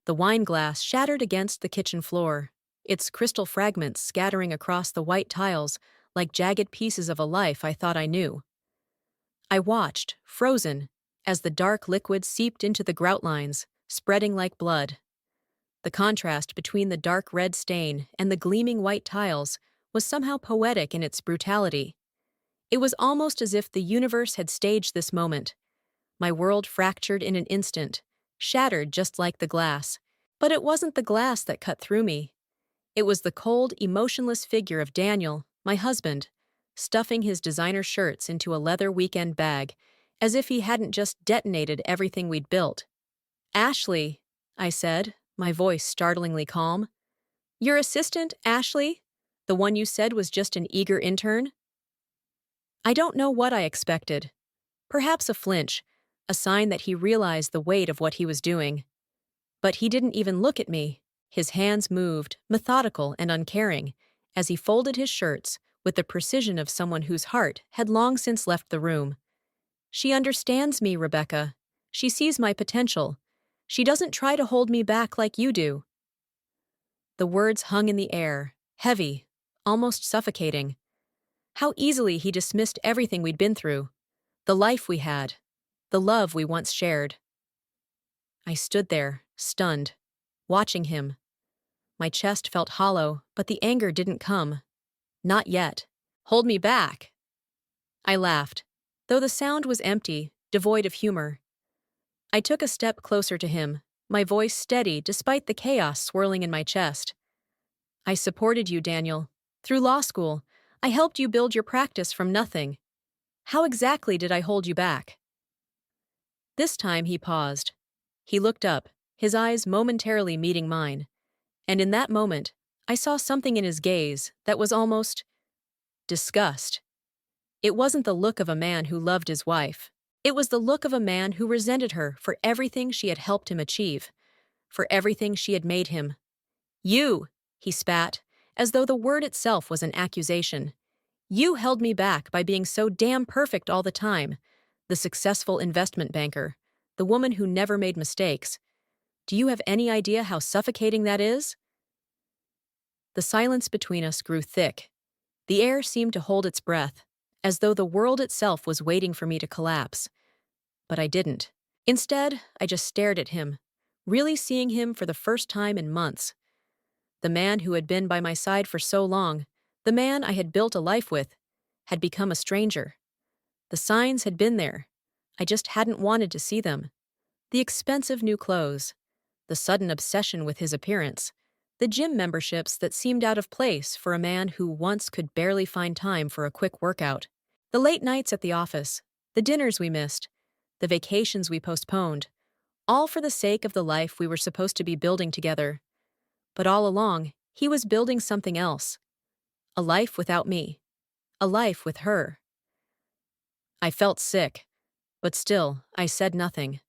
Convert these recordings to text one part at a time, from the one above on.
The wine glass shattered against the kitchen floor, its crystal fragments scattering across the white tiles like jagged pieces of a life I thought I knew. I watched, frozen, as the dark liquid seeped into the grout lines, spreading like blood. The contrast between the dark red stain and the gleaming white tiles was somehow poetic in its brutality. It was almost as if the universe had staged this moment. My world fractured in an instant, shattered just like the glass. But it wasn't the glass that cut through me. It was the cold, emotionless figure of Daniel, my husband, stuffing his designer shirts into a leather weekend bag, as if he hadn't just detonated everything we'd built. "Ashley," I said, my voice startlingly calm. "Your assistant, Ashley? The one you said was just an eager intern?" I don't know what I expected. Perhaps a flinch, a sign that he realized the weight of what he was doing. But he didn't even look at me. His hands moved, methodical and uncaring, as he folded his shirts with the precision of someone whose heart had long since left the room. "She understands me, Rebecca. She sees my potential. She doesn't try to hold me back like you do." The words hung in the air, heavy, almost suffocating. How easily he dismissed everything we'd been through, the life we had, the love we once shared. I stood there, stunned, watching him. My chest felt hollow, but the anger didn't come. Not yet. "Hold me back." I laughed, though the sound was empty, devoid of humor. I took a step closer to him, my voice steady despite the chaos swirling in my chest. "I supported you, Daniel. Through law school, I helped you build your practice from nothing. How exactly did I hold you back?" This time he paused. He looked up, his eyes momentarily meeting mine. And in that moment, I saw something in his gaze that was almost disgust. It wasn't the look of a man who loved his wife. It was the look of a man who resented her for everything she had helped him achieve, for everything she had made him. "You," he spat, as though the word itself was an accusation. "You held me back by being so damn perfect all the time. The successful investment banker, the woman who never made mistakes. Do you have any idea how suffocating that is?" The silence between us grew thick. The air seemed to hold its breath, as though the world itself was waiting for me to collapse. But I didn't. Instead, I just stared at him, really seeing him for the first time in months. The man who had been by my side for so long, the man I had built a life with, had become a stranger. The signs had been there. I just hadn't wanted to see them. The expensive new clothes, the sudden obsession with his appearance, the gym memberships that seemed out of place for a man who once could barely find time for a quick workout, the late nights at the office, the dinners we missed, the vacations we postponed, all for the sake of the life we were supposed to be building together. But all along, he was building something else. A life without me. A life with her. I felt sick, but still, I said nothing.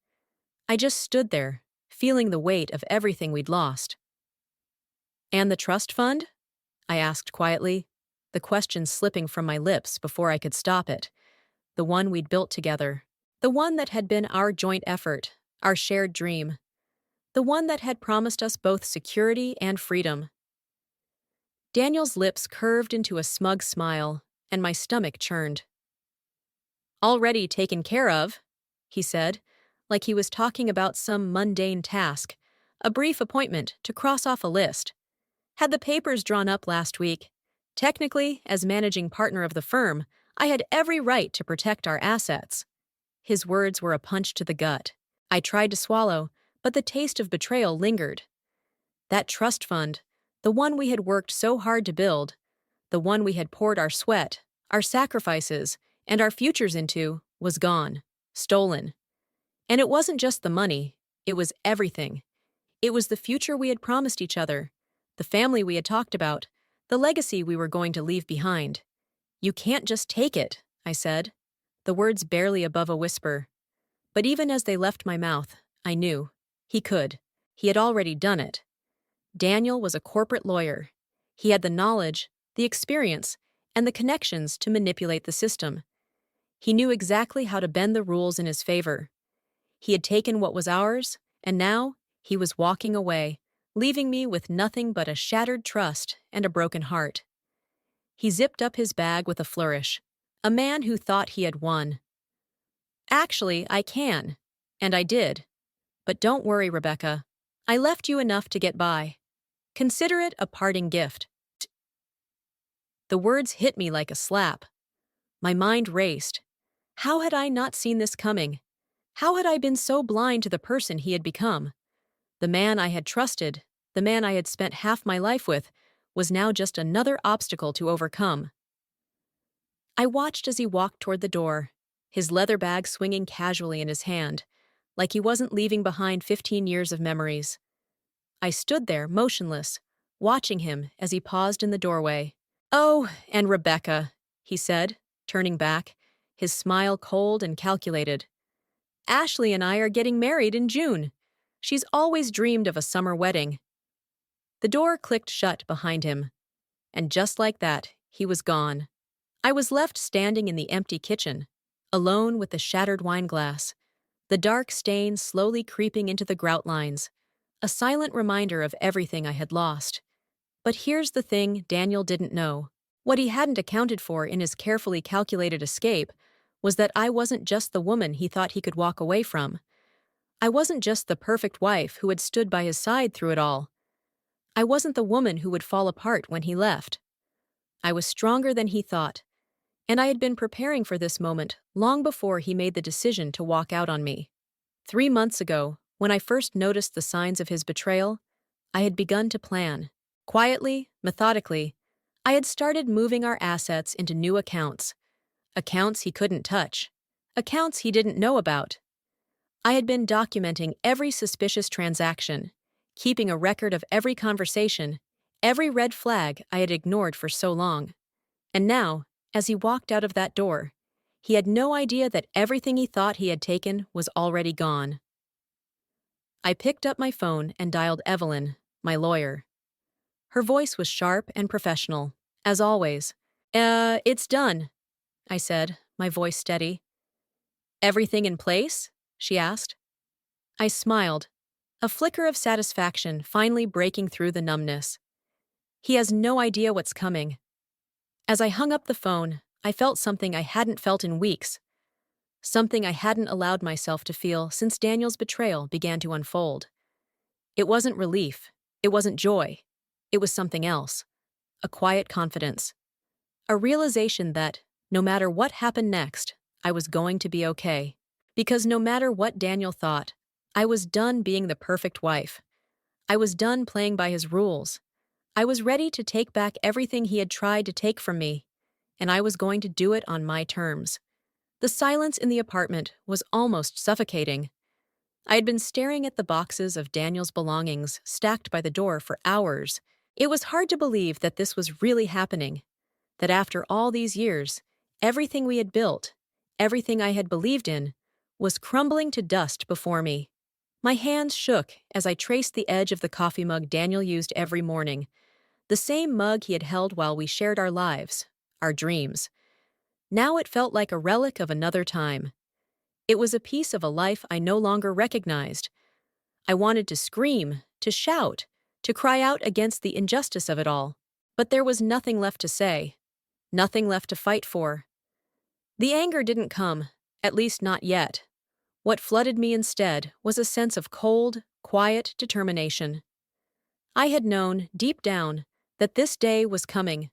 I just stood there, feeling the weight of everything we'd lost. "And the trust fund?" I asked quietly, the question slipping from my lips before I could stop it. The one we'd built together. The one that had been our joint effort, our shared dream. The one that had promised us both security and freedom. Daniel's lips curved into a smug smile, and my stomach churned. "Already taken care of," he said, like he was talking about some mundane task, a brief appointment to cross off a list. "Had the papers drawn up last week. Technically, as managing partner of the firm, I had every right to protect our assets." His words were a punch to the gut. I tried to swallow, but the taste of betrayal lingered. That trust fund, the one we had worked so hard to build, the one we had poured our sweat, our sacrifices, and our futures into, was gone, stolen. And it wasn't just the money, it was everything. It was the future we had promised each other, the family we had talked about, the legacy we were going to leave behind. "You can't just take it," I said, the words barely above a whisper. But even as they left my mouth, I knew. He could. He had already done it. Daniel was a corporate lawyer. He had the knowledge, the experience, and the connections to manipulate the system. He knew exactly how to bend the rules in his favor. He had taken what was ours, and now He was walking away, leaving me with nothing but a shattered trust and a broken heart. He zipped up his bag with a flourish. A man who thought he had won. Actually, I can. And I did. But don't worry, Rebecca. I left you enough to get by. Consider it a parting gift. The words hit me like a slap. My mind raced. How had I not seen this coming? How had I been so blind to the person he had become? The man I had trusted, the man I had spent half my life with, was now just another obstacle to overcome. I watched as he walked toward the door, his leather bag swinging casually in his hand, like he wasn't leaving behind 15 years of memories. I stood there, motionless, watching him as he paused in the doorway. "Oh, and Rebecca," he said, turning back, his smile cold and calculated. "Ashley and I are getting married in June. She's always dreamed of a summer wedding." The door clicked shut behind him, and just like that, he was gone. I was left standing in the empty kitchen, alone with the shattered wine glass, the dark stain slowly creeping into the grout lines, a silent reminder of everything I had lost. But here's the thing Daniel didn't know. What he hadn't accounted for in his carefully calculated escape was that I wasn't just the woman he thought he could walk away from. I wasn't just the perfect wife who had stood by his side through it all. I wasn't the woman who would fall apart when he left. I was stronger than he thought, and I had been preparing for this moment long before he made the decision to walk out on me. 3 months ago, when I first noticed the signs of his betrayal, I had begun to plan. Quietly, methodically, I had started moving our assets into new accounts. Accounts he couldn't touch. Accounts he didn't know about. I had been documenting every suspicious transaction, keeping a record of every conversation, every red flag I had ignored for so long. And now, as he walked out of that door, he had no idea that everything he thought he had taken was already gone. I picked up my phone and dialed Evelyn, my lawyer. Her voice was sharp and professional, as always. It's done," I said, my voice steady. "Everything in place?" she asked. I smiled, a flicker of satisfaction finally breaking through the numbness. He has no idea what's coming. As I hung up the phone, I felt something I hadn't felt in weeks. Something I hadn't allowed myself to feel since Daniel's betrayal began to unfold. It wasn't relief. It wasn't joy. It was something else. A quiet confidence. A realization that, no matter what happened next, I was going to be okay. Because no matter what Daniel thought, I was done being the perfect wife. I was done playing by his rules. I was ready to take back everything he had tried to take from me, and I was going to do it on my terms. The silence in the apartment was almost suffocating. I had been staring at the boxes of Daniel's belongings stacked by the door for hours. It was hard to believe that this was really happening, that after all these years, everything we had built, everything I had believed in, was crumbling to dust before me. My hands shook as I traced the edge of the coffee mug Daniel used every morning, the same mug he had held while we shared our lives, our dreams. Now it felt like a relic of another time. It was a piece of a life I no longer recognized. I wanted to scream, to shout, to cry out against the injustice of it all, but there was nothing left to say, nothing left to fight for. The anger didn't come, at least not yet. What flooded me instead was a sense of cold, quiet determination. I had known, deep down, that this day was coming.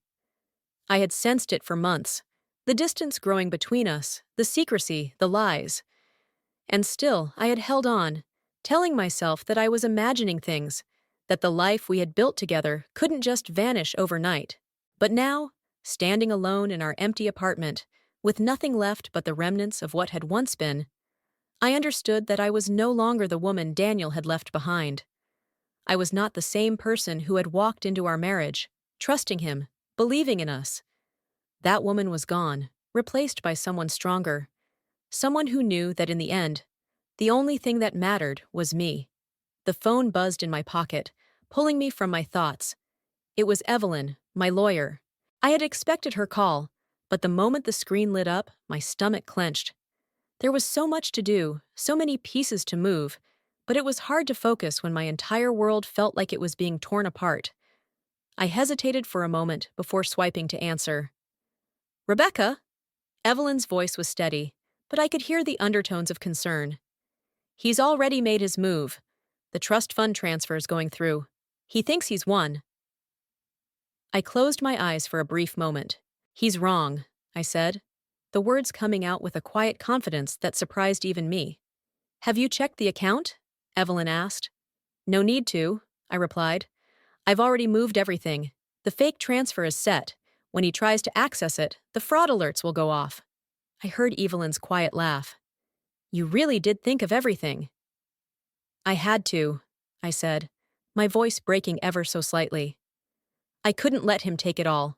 I had sensed it for months, the distance growing between us, the secrecy, the lies. And still, I had held on, telling myself that I was imagining things, that the life we had built together couldn't just vanish overnight. But now, standing alone in our empty apartment, with nothing left but the remnants of what had once been, I understood that I was no longer the woman Daniel had left behind. I was not the same person who had walked into our marriage, trusting him, believing in us. That woman was gone, replaced by someone stronger, someone who knew that in the end, the only thing that mattered was me. The phone buzzed in my pocket, pulling me from my thoughts. It was Evelyn, my lawyer. I had expected her call, but the moment the screen lit up, my stomach clenched. There was so much to do, so many pieces to move, but it was hard to focus when my entire world felt like it was being torn apart. I hesitated for a moment before swiping to answer. Rebecca? Evelyn's voice was steady, but I could hear the undertones of concern. He's already made his move. The trust fund transfer is going through. He thinks he's won. I closed my eyes for a brief moment. He's wrong, I said, the words coming out with a quiet confidence that surprised even me. Have you checked the account? Evelyn asked. No need to, I replied. I've already moved everything. The fake transfer is set. When he tries to access it, the fraud alerts will go off. I heard Evelyn's quiet laugh. You really did think of everything. I had to, I said, my voice breaking ever so slightly. I couldn't let him take it all.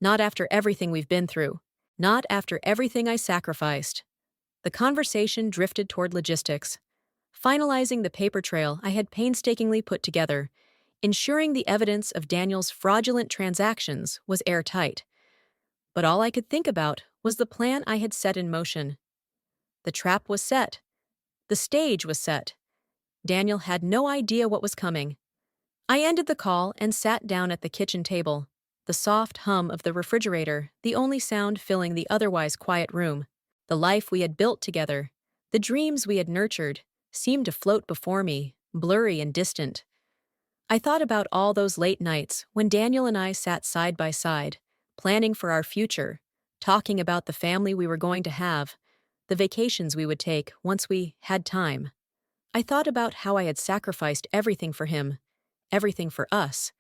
Not after everything we've been through. Not after everything I sacrificed. The conversation drifted toward logistics, finalizing the paper trail I had painstakingly put together, ensuring the evidence of Daniel's fraudulent transactions was airtight. But all I could think about was the plan I had set in motion. The trap was set. The stage was set. Daniel had no idea what was coming. I ended the call and sat down at the kitchen table, the soft hum of the refrigerator the only sound filling the otherwise quiet room. The life we had built together, the dreams we had nurtured, seemed to float before me, blurry and distant. I thought about all those late nights when Daniel and I sat side by side, planning for our future, talking about the family we were going to have, the vacations we would take once we had time. I thought about how I had sacrificed everything for him, everything for us,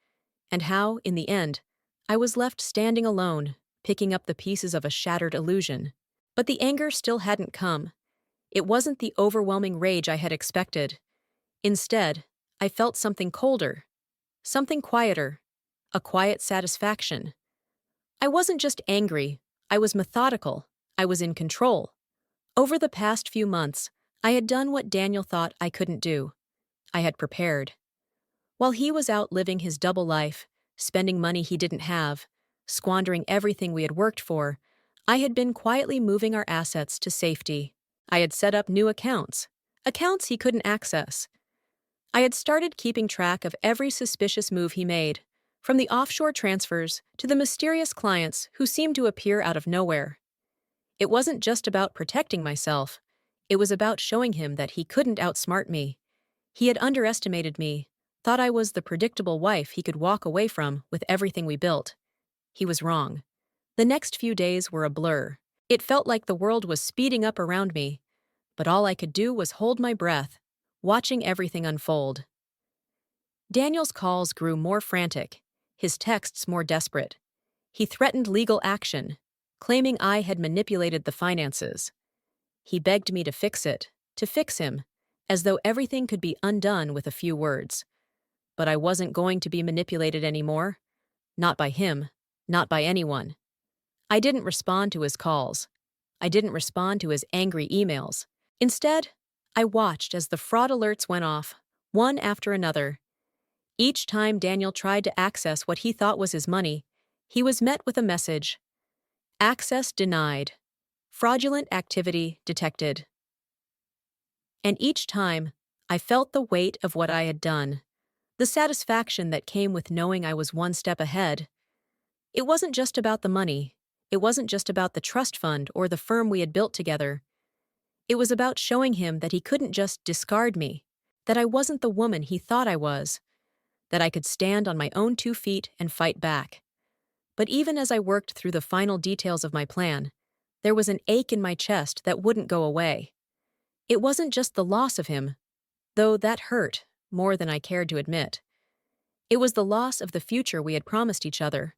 and how, in the end, I was left standing alone, picking up the pieces of a shattered illusion. But the anger still hadn't come. It wasn't the overwhelming rage I had expected. Instead, I felt something colder, something quieter, a quiet satisfaction. I wasn't just angry, I was methodical, I was in control. Over the past few months, I had done what Daniel thought I couldn't do. I had prepared. While he was out living his double life, spending money he didn't have, squandering everything we had worked for, I had been quietly moving our assets to safety. I had set up new accounts he couldn't access. I had started keeping track of every suspicious move he made, from the offshore transfers to the mysterious clients who seemed to appear out of nowhere. It wasn't just about protecting myself. It was about showing him that he couldn't outsmart me. He had underestimated me, thought I was the predictable wife he could walk away from with everything we built. He was wrong. The next few days were a blur. It felt like the world was speeding up around me, but all I could do was hold my breath, watching everything unfold. Daniel's calls grew more frantic, his texts more desperate. He threatened legal action, claiming I had manipulated the finances. He begged me to fix it, to fix him, as though everything could be undone with a few words. But I wasn't going to be manipulated anymore. Not by him, not by anyone. I didn't respond to his calls. I didn't respond to his angry emails. Instead, I watched as the fraud alerts went off, one after another. Each time Daniel tried to access what he thought was his money, he was met with a message. Access denied. Fraudulent activity detected. And each time, I felt the weight of what I had done, the satisfaction that came with knowing I was one step ahead. It wasn't just about the money. It wasn't just about the trust fund or the firm we had built together. It was about showing him that he couldn't just discard me, that I wasn't the woman he thought I was, that I could stand on my own 2 feet and fight back. But even as I worked through the final details of my plan, there was an ache in my chest that wouldn't go away. It wasn't just the loss of him, though that hurt more than I cared to admit. It was the loss of the future we had promised each other,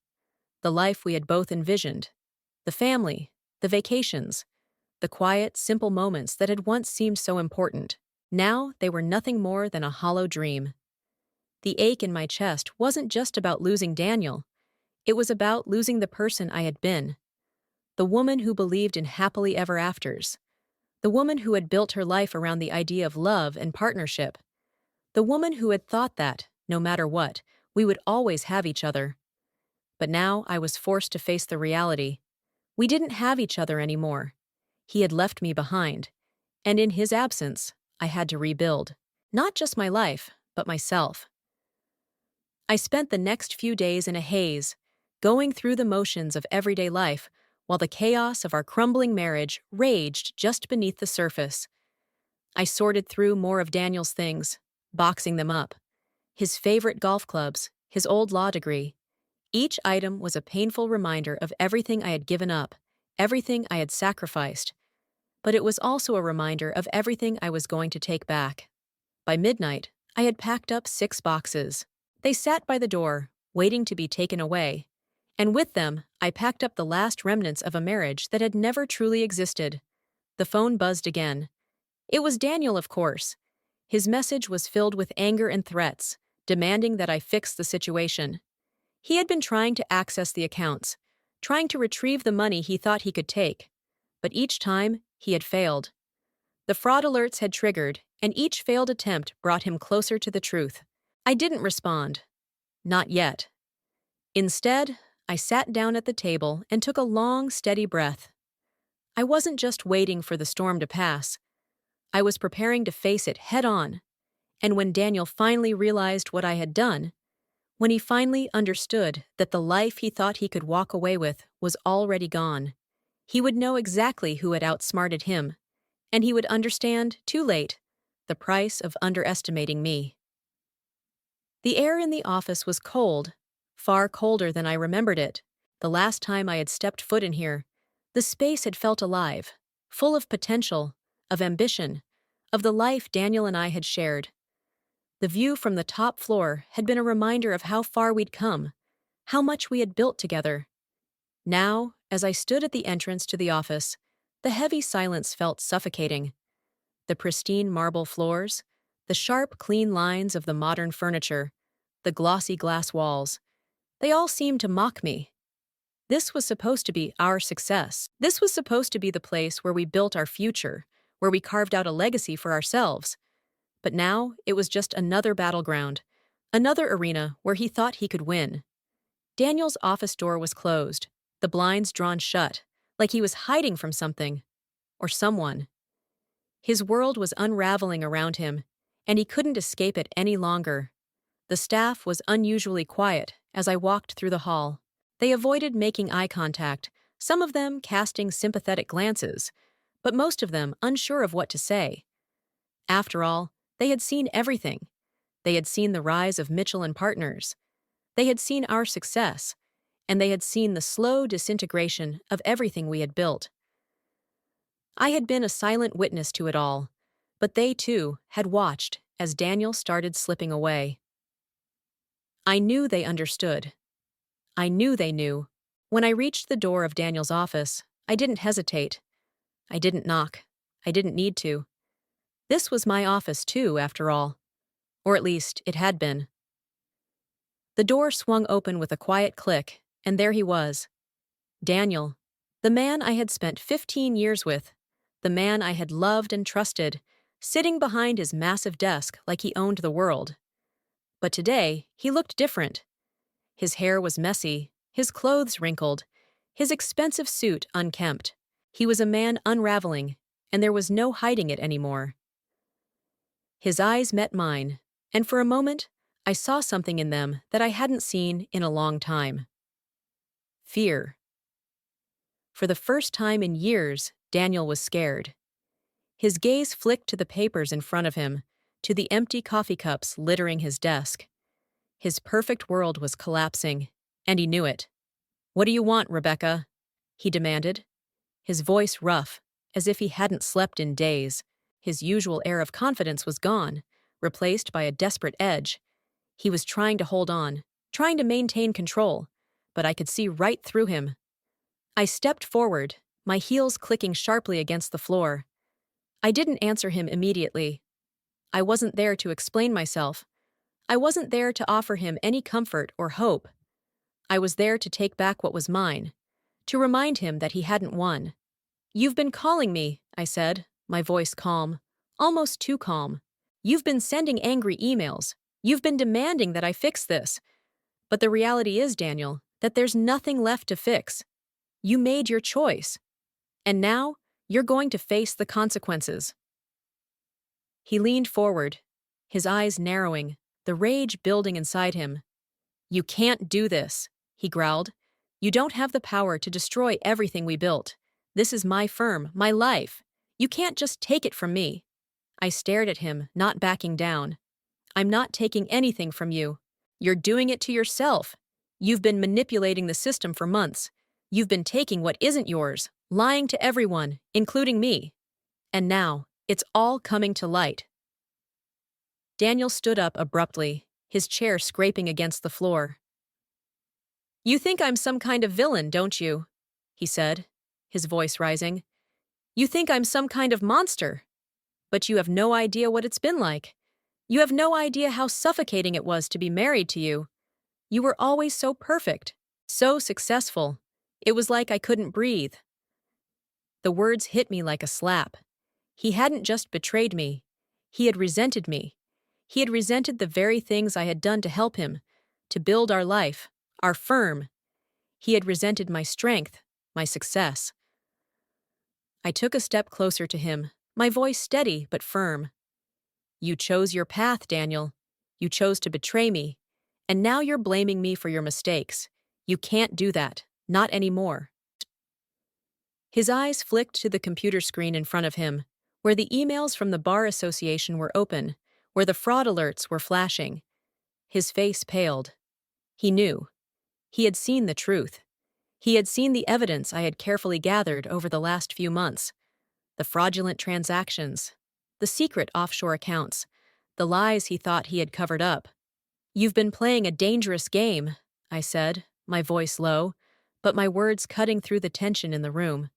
the life we had both envisioned, the family, the vacations, the quiet, simple moments that had once seemed so important. Now they were nothing more than a hollow dream. The ache in my chest wasn't just about losing Daniel. It was about losing the person I had been, the woman who believed in happily ever afters, the woman who had built her life around the idea of love and partnership, the woman who had thought that, no matter what, we would always have each other. But now I was forced to face the reality. We didn't have each other anymore. He had left me behind, and in his absence, I had to rebuild. Not just my life, but myself. I spent the next few days in a haze, going through the motions of everyday life, while the chaos of our crumbling marriage raged just beneath the surface. I sorted through more of Daniel's things, boxing them up. His favorite golf clubs, his old law degree. Each item was a painful reminder of everything I had given up, everything I had sacrificed. But it was also a reminder of everything I was going to take back. By midnight, I had packed up 6 boxes. They sat by the door, waiting to be taken away. And with them, I packed up the last remnants of a marriage that had never truly existed. The phone buzzed again. It was Daniel, of course. His message was filled with anger and threats, demanding that I fix the situation. He had been trying to access the accounts, trying to retrieve the money he thought he could take. But each time, he had failed. The fraud alerts had triggered, and each failed attempt brought him closer to the truth. I didn't respond. Not yet. Instead, I sat down at the table and took a long, steady breath. I wasn't just waiting for the storm to pass. I was preparing to face it head on. And when Daniel finally realized what I had done, when he finally understood that the life he thought he could walk away with was already gone, he would know exactly who had outsmarted him, and he would understand, too late, the price of underestimating me. The air in the office was cold, far colder than I remembered it. The last time I had stepped foot in here, the space had felt alive, full of potential, of ambition, of the life Daniel and I had shared. The view from the top floor had been a reminder of how far we'd come, how much we had built together. Now, as I stood at the entrance to the office, the heavy silence felt suffocating. The pristine marble floors, the sharp, clean lines of the modern furniture, the glossy glass walls, they all seemed to mock me. This was supposed to be our success. This was supposed to be the place where we built our future, where we carved out a legacy for ourselves. But now it was just another battleground, another arena where he thought he could win. Daniel's office door was closed, the blinds drawn shut, like he was hiding from something, or someone. His world was unraveling around him, and he couldn't escape it any longer. The staff was unusually quiet as I walked through the hall. They avoided making eye contact, some of them casting sympathetic glances, but most of them unsure of what to say. After all, they had seen everything. They had seen the rise of Mitchell and Partners. They had seen our success, and they had seen the slow disintegration of everything we had built. I had been a silent witness to it all, but they, too, had watched as Daniel started slipping away. I knew they understood. I knew they knew. When I reached the door of Daniel's office, I didn't hesitate. I didn't knock. I didn't need to. This was my office, too, after all. Or at least, it had been. The door swung open with a quiet click, and there he was. Daniel, the man I had spent 15 years with, the man I had loved and trusted, sitting behind his massive desk like he owned the world. But today, he looked different. His hair was messy, his clothes wrinkled, his expensive suit unkempt. He was a man unraveling, and there was no hiding it anymore. His eyes met mine, and for a moment, I saw something in them that I hadn't seen in a long time. Fear. For the first time in years, Daniel was scared. His gaze flicked to the papers in front of him, to the empty coffee cups littering his desk. His perfect world was collapsing, and he knew it. "What do you want, Rebecca?" he demanded. His voice rough, as if he hadn't slept in days. His usual air of confidence was gone, replaced by a desperate edge. He was trying to hold on, trying to maintain control, but I could see right through him. I stepped forward, my heels clicking sharply against the floor. I didn't answer him immediately. I wasn't there to explain myself. I wasn't there to offer him any comfort or hope. I was there to take back what was mine, to remind him that he hadn't won. "You've been calling me," I said, my voice calm, almost too calm. "You've been sending angry emails. You've been demanding that I fix this. But the reality is, Daniel, that there's nothing left to fix. You made your choice. And now, you're going to face the consequences." He leaned forward, his eyes narrowing, the rage building inside him. "You can't do this," he growled. "You don't have the power to destroy everything we built. This is my firm, my life. You can't just take it from me." I stared at him, not backing down. "I'm not taking anything from you. You're doing it to yourself. You've been manipulating the system for months. You've been taking what isn't yours, lying to everyone, including me. And now, it's all coming to light." Daniel stood up abruptly, his chair scraping against the floor. "You think I'm some kind of villain, don't you?" he said, his voice rising. "You think I'm some kind of monster. But you have no idea what it's been like. You have no idea how suffocating it was to be married to you. You were always so perfect, so successful. It was like I couldn't breathe." The words hit me like a slap. He hadn't just betrayed me. He had resented me. He had resented the very things I had done to help him, to build our life, our firm. He had resented my strength, my success. I took a step closer to him, my voice steady but firm. "You chose your path, Daniel. You chose to betray me. And now you're blaming me for your mistakes. You can't do that. Not anymore." His eyes flicked to the computer screen in front of him, where the emails from the Bar Association were open, where the fraud alerts were flashing. His face paled. He knew. He had seen the truth. He had seen the evidence I had carefully gathered over the last few months. The fraudulent transactions, the secret offshore accounts, the lies he thought he had covered up. "You've been playing a dangerous game," I said, my voice low, but my words cutting through the tension in the room.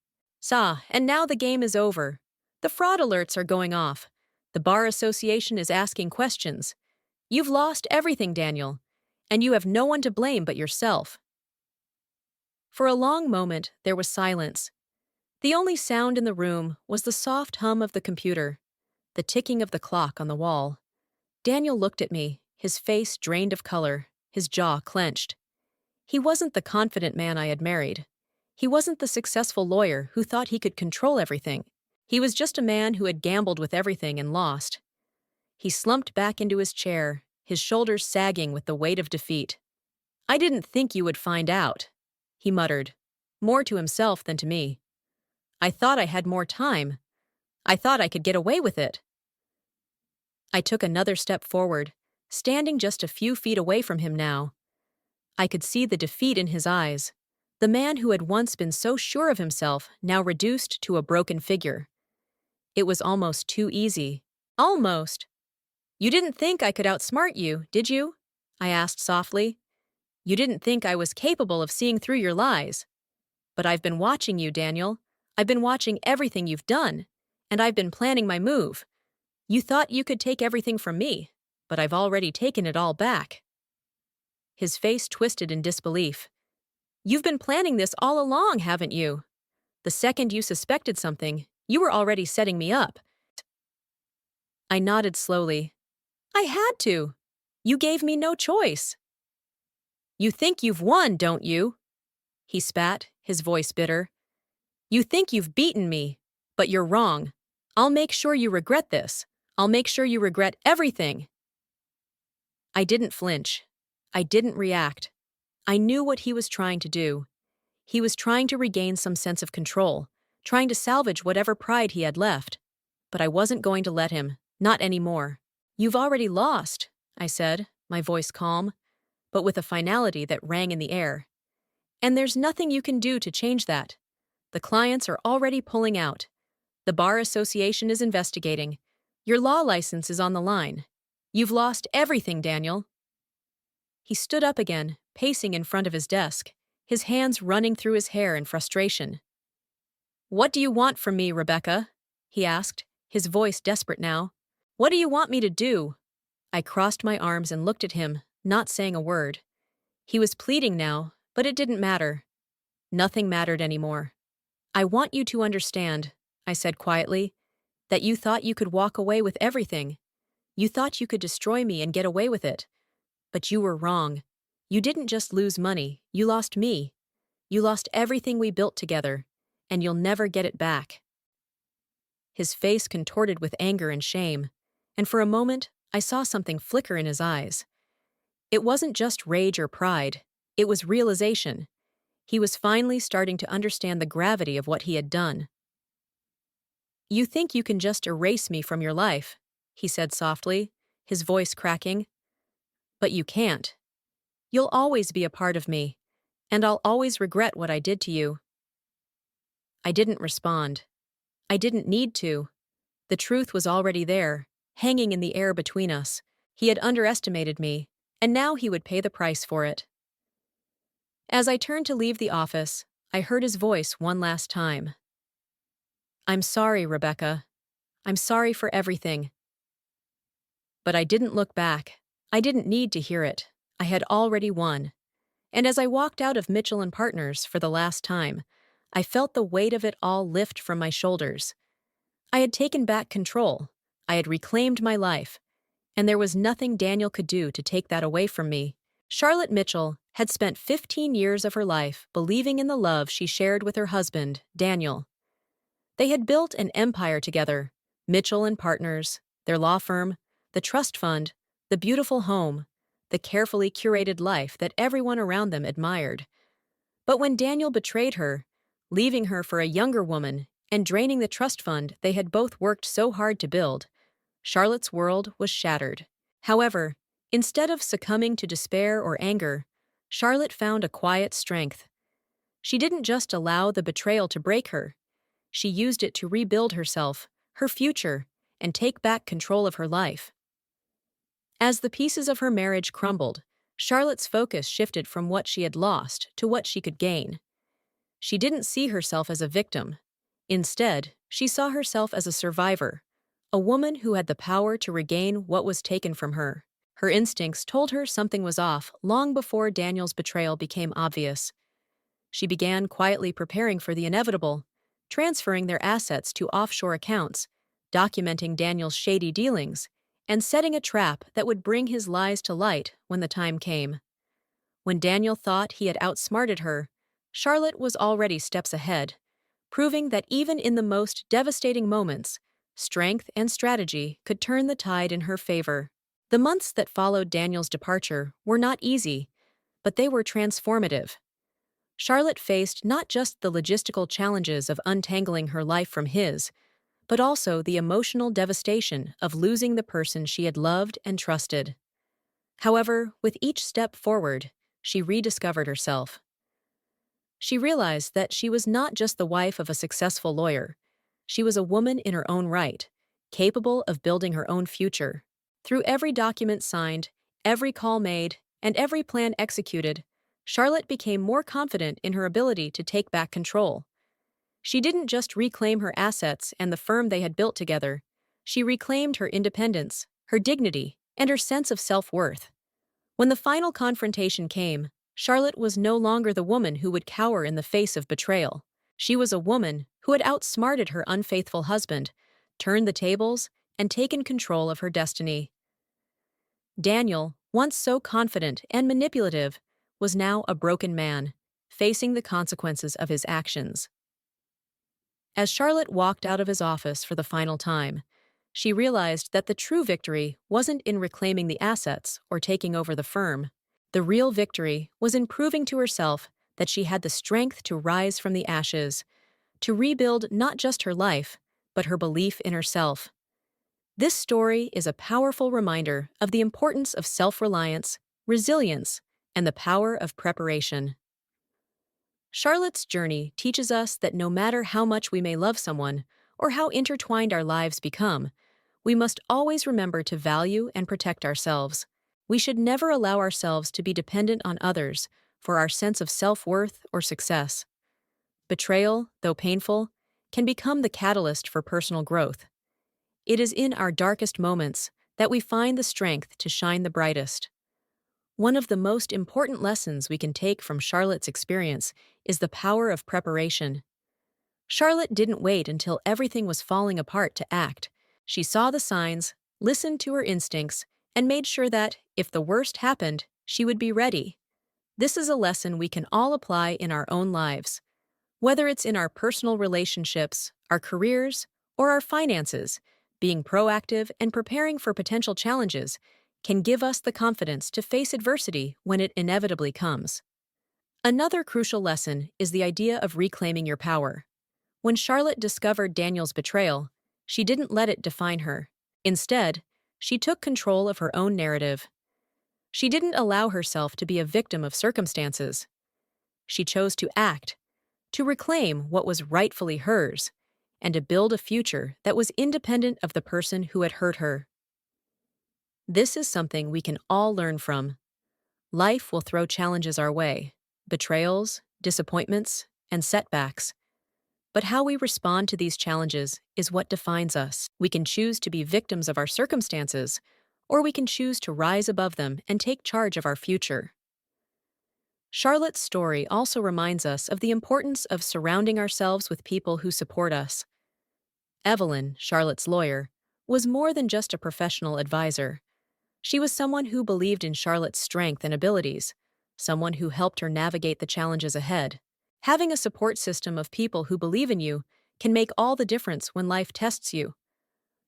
And now the game is over. The fraud alerts are going off. The Bar Association is asking questions. You've lost everything, Daniel, and you have no one to blame but yourself." For a long moment, there was silence. The only sound in the room was the soft hum of the computer, the ticking of the clock on the wall. Daniel looked at me, his face drained of color, his jaw clenched. He wasn't the confident man I had married. He wasn't the successful lawyer who thought he could control everything. He was just a man who had gambled with everything and lost. He slumped back into his chair, his shoulders sagging with the weight of defeat. "I didn't think you would find out," he muttered, more to himself than to me. "I thought I had more time. I thought I could get away with it." I took another step forward, standing just a few feet away from him now. I could see the defeat in his eyes. The man who had once been so sure of himself, now reduced to a broken figure. It was almost too easy. Almost. "You didn't think I could outsmart you, did you?" I asked softly. "You didn't think I was capable of seeing through your lies. But I've been watching you, Daniel. I've been watching everything you've done, and I've been planning my move. You thought you could take everything from me, but I've already taken it all back." His face twisted in disbelief. "You've been planning this all along, haven't you? The second you suspected something, you were already setting me up." I nodded slowly. "I had to. You gave me no choice." "You think you've won, don't you?" he spat, his voice bitter. "You think you've beaten me, but you're wrong. I'll make sure you regret this. I'll make sure you regret everything." I didn't flinch. I didn't react. I knew what he was trying to do. He was trying to regain some sense of control, trying to salvage whatever pride he had left. But I wasn't going to let him, not anymore. "You've already lost," I said, my voice calm, but with a finality that rang in the air. "And there's nothing you can do to change that. The clients are already pulling out. The Bar Association is investigating. Your law license is on the line. You've lost everything, Daniel." He stood up again, pacing in front of his desk, his hands running through his hair in frustration. "What do you want from me, Rebecca?" he asked, his voice desperate now. "What do you want me to do?" I crossed my arms and looked at him, not saying a word. He was pleading now, but it didn't matter. Nothing mattered anymore. "I want you to understand," I said quietly, "that you thought you could walk away with everything. You thought you could destroy me and get away with it. But you were wrong. You didn't just lose money, you lost me. You lost everything we built together, and you'll never get it back." His face contorted with anger and shame, and for a moment I saw something flicker in his eyes. It wasn't just rage or pride, it was realization. He was finally starting to understand the gravity of what he had done. "You think you can just erase me from your life," he said softly, his voice cracking. "But you can't. You'll always be a part of me, and I'll always regret what I did to you." I didn't respond. I didn't need to. The truth was already there, hanging in the air between us. He had underestimated me, and now he would pay the price for it. As I turned to leave the office, I heard his voice one last time. "I'm sorry, Rebecca. I'm sorry for everything." But I didn't look back. I didn't need to hear it. I had already won. And as I walked out of Mitchell and Partners for the last time, I felt the weight of it all lift from my shoulders. I had taken back control. I had reclaimed my life. And there was nothing Daniel could do to take that away from me. Charlotte Mitchell had spent 15 years of her life believing in the love she shared with her husband, Daniel. They had built an empire together, Mitchell and Partners, their law firm, the trust fund, the beautiful home, the carefully curated life that everyone around them admired. But when Daniel betrayed her, leaving her for a younger woman and draining the trust fund they had both worked so hard to build, Charlotte's world was shattered. However, instead of succumbing to despair or anger, Charlotte found a quiet strength. She didn't just allow the betrayal to break her. She used it to rebuild herself, her future, and take back control of her life. As the pieces of her marriage crumbled, Charlotte's focus shifted from what she had lost to what she could gain. She didn't see herself as a victim. Instead, she saw herself as a survivor, a woman who had the power to regain what was taken from her. Her instincts told her something was off long before Daniel's betrayal became obvious. She began quietly preparing for the inevitable, transferring their assets to offshore accounts, documenting Daniel's shady dealings, and setting a trap that would bring his lies to light when the time came. When Daniel thought he had outsmarted her, Charlotte was already steps ahead, proving that even in the most devastating moments, strength and strategy could turn the tide in her favor. The months that followed Daniel's departure were not easy, but they were transformative. Charlotte faced not just the logistical challenges of untangling her life from his, but also the emotional devastation of losing the person she had loved and trusted. However, with each step forward, she rediscovered herself. She realized that she was not just the wife of a successful lawyer. She was a woman in her own right, capable of building her own future. Through every document signed, every call made, and every plan executed, Charlotte became more confident in her ability to take back control. She didn't just reclaim her assets and the firm they had built together. She reclaimed her independence, her dignity, and her sense of self-worth. When the final confrontation came, Charlotte was no longer the woman who would cower in the face of betrayal. She was a woman who had outsmarted her unfaithful husband, turned the tables, and taken control of her destiny. Daniel, once so confident and manipulative, was now a broken man, facing the consequences of his actions. As Charlotte walked out of his office for the final time, she realized that the true victory wasn't in reclaiming the assets or taking over the firm. The real victory was in proving to herself that she had the strength to rise from the ashes, to rebuild not just her life, but her belief in herself. This story is a powerful reminder of the importance of self-reliance, resilience, and the power of preparation. Charlotte's journey teaches us that no matter how much we may love someone or how intertwined our lives become, we must always remember to value and protect ourselves. We should never allow ourselves to be dependent on others for our sense of self-worth or success. Betrayal, though painful, can become the catalyst for personal growth. It is in our darkest moments that we find the strength to shine the brightest. One of the most important lessons we can take from Charlotte's experience is the power of preparation. Charlotte didn't wait until everything was falling apart to act. She saw the signs, listened to her instincts, and made sure that, if the worst happened, she would be ready. This is a lesson we can all apply in our own lives. Whether it's in our personal relationships, our careers, or our finances, Being proactive and preparing for potential challenges can give us the confidence to face adversity when it inevitably comes. Another crucial lesson is the idea of reclaiming your power. When Charlotte discovered Daniel's betrayal, she didn't let it define her. Instead, she took control of her own narrative. She didn't allow herself to be a victim of circumstances. She chose to act, to reclaim what was rightfully hers, and to build a future that was independent of the person who had hurt her. This is something we can all learn from. Life will throw challenges our way, betrayals, disappointments, and setbacks. But how we respond to these challenges is what defines us. We can choose to be victims of our circumstances, or we can choose to rise above them and take charge of our future. Charlotte's story also reminds us of the importance of surrounding ourselves with people who support us. Evelyn, Charlotte's lawyer, was more than just a professional advisor. She was someone who believed in Charlotte's strength and abilities, someone who helped her navigate the challenges ahead. Having a support system of people who believe in you can make all the difference when life tests you.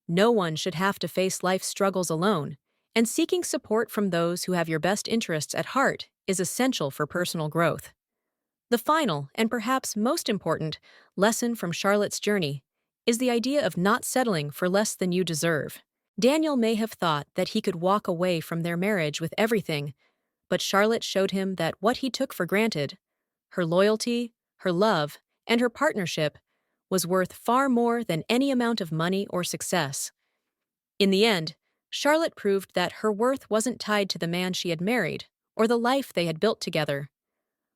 No one should have to face life's struggles alone, and seeking support from those who have your best interests at heart is essential for personal growth. The final, and perhaps most important, lesson from Charlotte's journey is the idea of not settling for less than you deserve. Daniel may have thought that he could walk away from their marriage with everything, but Charlotte showed him that what he took for granted, her loyalty, her love, and her partnership, was worth far more than any amount of money or success. In the end, Charlotte proved that her worth wasn't tied to the man she had married or the life they had built together.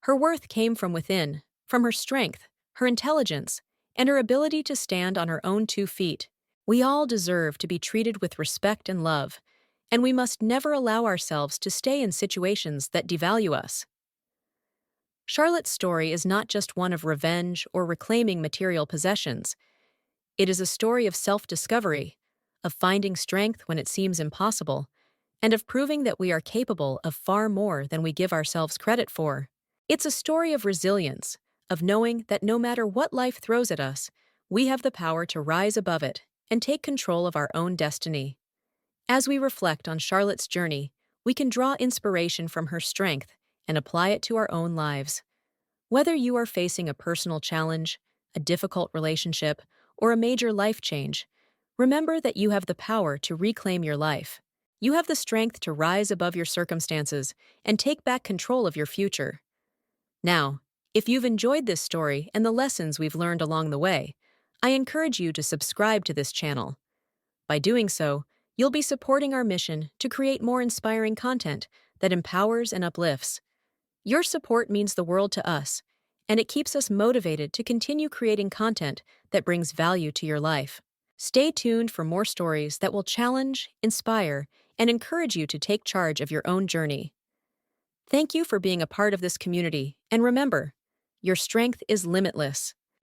Her worth came from within, from her strength, her intelligence, and her ability to stand on her own 2 feet. We all deserve to be treated with respect and love, and we must never allow ourselves to stay in situations that devalue us. Charlotte's story is not just one of revenge or reclaiming material possessions. It is a story of self-discovery, of finding strength when it seems impossible, and of proving that we are capable of far more than we give ourselves credit for. It's a story of resilience, of knowing that no matter what life throws at us, we have the power to rise above it and take control of our own destiny. As we reflect on Charlotte's journey, we can draw inspiration from her strength and apply it to our own lives. Whether you are facing a personal challenge, a difficult relationship, or a major life change, remember that you have the power to reclaim your life. You have the strength to rise above your circumstances and take back control of your future. Now, if you've enjoyed this story and the lessons we've learned along the way, I encourage you to subscribe to this channel. By doing so, you'll be supporting our mission to create more inspiring content that empowers and uplifts. Your support means the world to us, and it keeps us motivated to continue creating content that brings value to your life. Stay tuned for more stories that will challenge, inspire, and encourage you to take charge of your own journey. Thank you for being a part of this community, and remember, your strength is limitless.